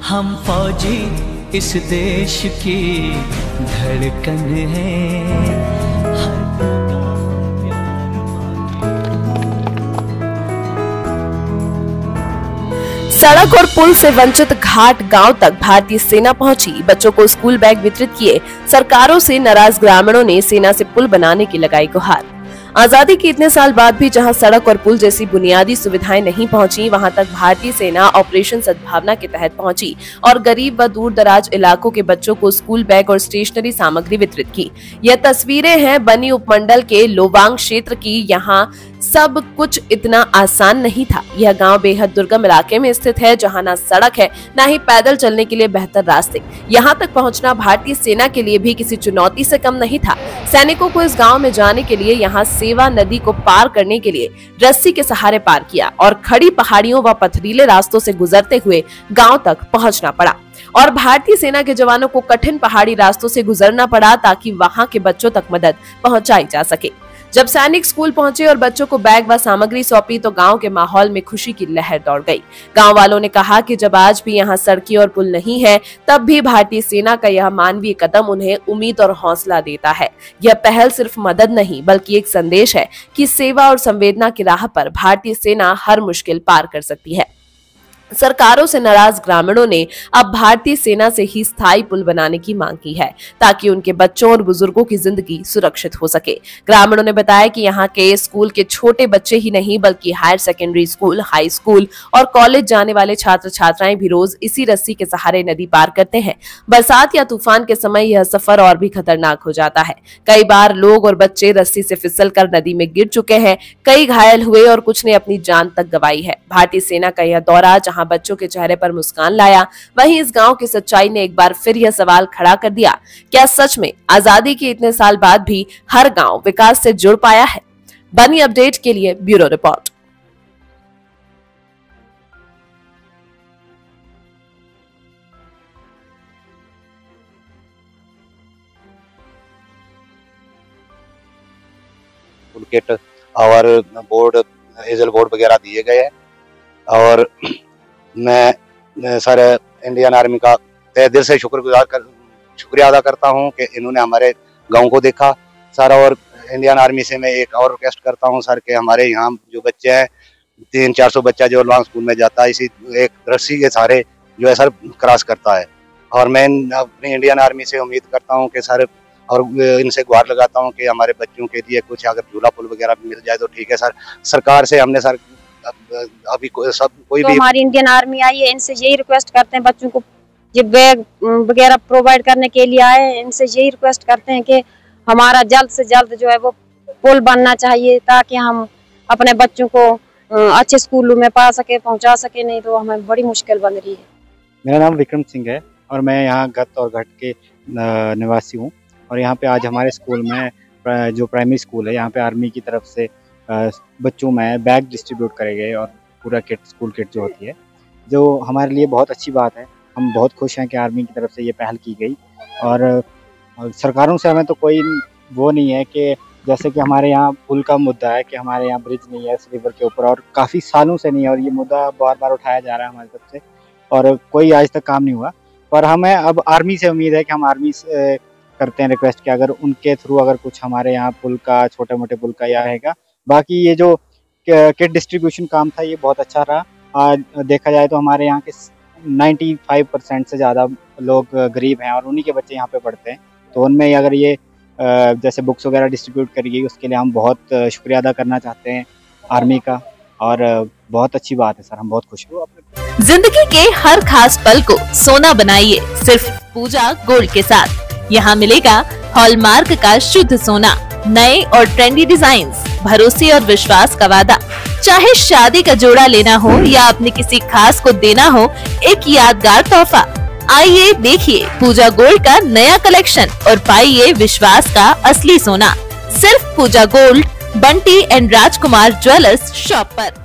हम फौजी इस देश की धड़कन है। सड़क और पुल से वंचित घाट गांव तक भारतीय सेना पहुंची। बच्चों को स्कूल बैग वितरित किए। सरकारों से नाराज ग्रामीणों ने सेना से पुल बनाने की लगाई गुहार। आजादी के इतने साल बाद भी जहां सड़क और पुल जैसी बुनियादी सुविधाएं नहीं पहुंची, वहां तक भारतीय सेना ऑपरेशन सद्भावना के तहत पहुंची और गरीब व दूर दराज इलाकों के बच्चों को स्कूल बैग और स्टेशनरी सामग्री वितरित की। यह तस्वीरें हैं बनी उपमंडल के लोवांग क्षेत्र की। यहाँ सब कुछ इतना आसान नहीं था। यह गांव बेहद दुर्गम इलाके में स्थित है, जहां ना सड़क है, ना ही पैदल चलने के लिए बेहतर रास्ते। यहां तक पहुंचना भारतीय सेना के लिए भी किसी चुनौती से कम नहीं था। सैनिकों को इस गांव में जाने के लिए यहां सेवा नदी को पार करने के लिए रस्सी के सहारे पार किया और खड़ी पहाड़ियों व पथरीले रास्तों से गुजरते हुए गाँव तक पहुँचना पड़ा। और भारतीय सेना के जवानों को कठिन पहाड़ी रास्तों से गुजरना पड़ा ताकि वहां के बच्चों तक मदद पहुंचाई जा सके। जब सैनिक स्कूल पहुंचे और बच्चों को बैग व सामग्री सौंपी तो गांव के माहौल में खुशी की लहर दौड़ गई। गांव वालों ने कहा कि जब आज भी यहां सड़कें और पुल नहीं है, तब भी भारतीय सेना का यह मानवीय कदम उन्हें उम्मीद और हौसला देता है। यह पहल सिर्फ मदद नहीं बल्कि एक संदेश है कि सेवा और संवेदना की राह पर भारतीय सेना हर मुश्किल पार कर सकती है। सरकारों से नाराज ग्रामीणों ने अब भारतीय सेना से ही स्थायी पुल बनाने की मांग की है ताकि उनके बच्चों और बुजुर्गों की जिंदगी सुरक्षित हो सके। ग्रामीणों ने बताया कि यहाँ के स्कूल के छोटे बच्चे ही नहीं बल्कि higher secondary school, high school और कॉलेज जाने वाले छात्र छात्राएं भी रोज इसी रस्सी के सहारे नदी पार करते हैं। बरसात या तूफान के समय यह सफर और भी खतरनाक हो जाता है। कई बार लोग और बच्चे रस्सी से फिसलकर नदी में गिर चुके हैं, कई घायल हुए और कुछ ने अपनी जान तक गंवाई है। भारतीय सेना का यह दौरा जहां बच्चों के चेहरे पर मुस्कान लाया, वहीं इस गांव की सच्चाई ने एक बार फिर यह सवाल खड़ा कर दिया, क्या सच में आजादी के इतने साल बाद भी हर गांव विकास से जुड़ पाया है? बनी अपडेट के लिए ब्यूरो रिपोर्ट। किट और बोर्ड, एजल बोर्ड वगैरह दिए गए हैं और मैं सारे इंडियन आर्मी का तहे दिल से शुक्रिया अदा करता हूं कि इन्होंने हमारे गांव को देखा सारा। और इंडियन आर्मी से मैं एक और रिक्वेस्ट करता हूं सर कि हमारे यहाँ जो बच्चे हैं 300-400 बच्चा जो लॉन्ग स्कूल में जाता है, इसी एक रस्सी के सहारे जो है सर क्रॉस करता है। और मैं अपनी इंडियन आर्मी से उम्मीद करता हूँ कि सर, और इनसे गुहार लगाता हूँ कि हमारे बच्चों के लिए कुछ अगर झूला पुल वगैरह मिल जाए तो ठीक है सर। सरकार से हमने सर अभी सब कोई तो भी हमारी इंडियन आर्मी आई है, इनसे यही रिक्वेस्ट करते हैं, बच्चों को ये बैग वगैरह प्रोवाइड करने के लिए आए हैं, इनसे यही रिक्वेस्ट करते हैं कि हमारा जल्द से जल्द जो है वो पुल बनना चाहिए ताकि हम अपने बच्चों को अच्छे स्कूलों में पहुंचा सके, नहीं तो हमें बड़ी मुश्किल बन रही है। मेरा नाम विक्रम सिंह है और मैं यहाँ गत और घट के निवासी हूँ। और यहाँ पे आज हमारे स्कूल में जो प्राइमरी स्कूल है, यहाँ पे आर्मी की तरफ से बच्चों में बैग डिस्ट्रीब्यूट करे गए और पूरा किट, स्कूल किट जो होती है, जो हमारे लिए बहुत अच्छी बात है। हम बहुत खुश हैं कि आर्मी की तरफ से ये पहल की गई। और सरकारों से हमें तो कोई वो नहीं है कि जैसे कि हमारे यहाँ पुल का मुद्दा है कि हमारे यहाँ ब्रिज नहीं है इस रिवर के ऊपर और काफ़ी सालों से नहीं है, और ये मुद्दा बार बार उठाया जा रहा है हमारी तरफ से और कोई आज तक काम नहीं हुआ। पर हमें अब आर्मी से उम्मीद है कि हम आर्मी से करते हैं रिक्वेस्ट कि अगर उनके थ्रू अगर कुछ हमारे यहाँ पुल का, छोटे मोटे पुल का या रहेगा। बाकी ये जो किट डिस्ट्रीब्यूशन काम था ये बहुत अच्छा रहा। देखा जाए तो हमारे यहाँ के 95% से ज़्यादा लोग गरीब हैं और उन्हीं के बच्चे यहाँ पे पढ़ते हैं, तो उनमें अगर ये जैसे बुक्स वगैरह डिस्ट्रीब्यूट करी गई उसके लिए हम बहुत शुक्रिया अदा करना चाहते हैं आर्मी का। और बहुत अच्छी बात है सर, हम बहुत खुश हैं। जिंदगी के हर खास पल को सोना बनाइए सिर्फ पूजा गोल्ड के साथ। यहाँ मिलेगा हॉलमार्क का शुद्ध सोना, नए और ट्रेंडी डिजाइन्स, भरोसे और विश्वास का वादा। चाहे शादी का जोड़ा लेना हो या अपने किसी खास को देना हो एक यादगार तोहफा, आइए देखिए पूजा गोल्ड का नया कलेक्शन और पाइए विश्वास का असली सोना। सिर्फ Puja gold, Bunty and Rajkumar jewellers shop पर।